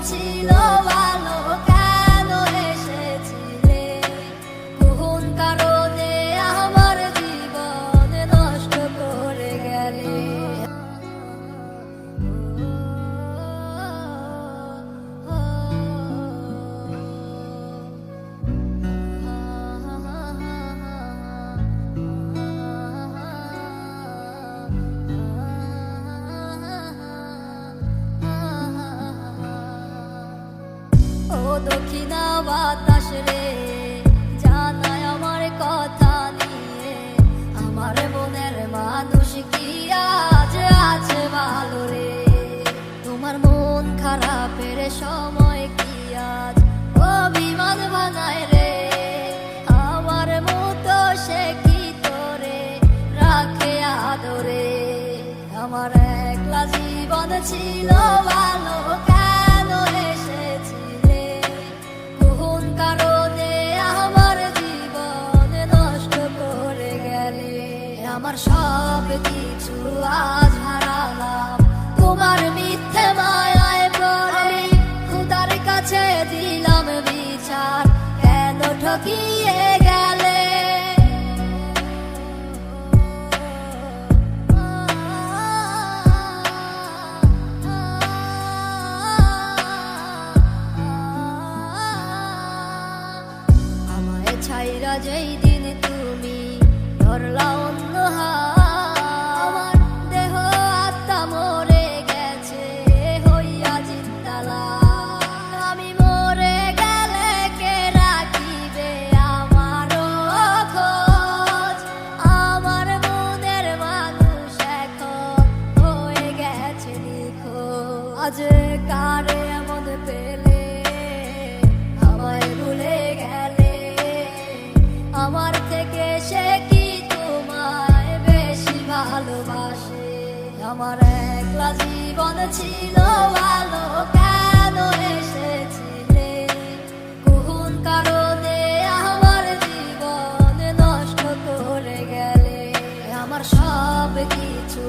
ছিল ভালো, কেন এসেছিলে? কোন কারণে আমার জীবন নষ্ট করে গেলে? ও দক্ষিণা বাতাস রে, জানাই আমার কথা নিয়ে, আমার মনের মানুষ কি আজ আছে ভালো রে? তোমার মন খারাপের সময় কি আজ অভিমান বানায় রে? আমার মতো সে কি তোরে রাখে আদরে? আমার একলা জীবন ছিল ভালো, কেন এসেছিলে? কোন কারণে আমার জীবন নষ্ট করে গেলে? আমার সব কিছু আজ হারালাম তোমার মিথ্যে মায়ায় পড়ে। খোদার কাছে দিলাম বিচার, কেন ঠকিয়ে গেলে? আমায় ছাইরা যেই দিন তুমি ধরলা অন্য হাত, আমার দেহ আত্মা মরে গেছে হইয়া জিন্দালা। আমি মরে গেলে কে রাখিবে আমারও খোঁজ? আমার মনের মানুষ এখন হয়ে গেছে নিখোঁজ। আজ কারে এমন পেলে আমায় ভুলে গেলে? আমার থেকে সে কি তোমায় বেশি ভালোবাসে? আমার একলা জীবন ছিল ভালো, কেন এসেছিলে? কোন কারণে আমার জীবন নষ্ট করে গেলে? আমার সব কিছু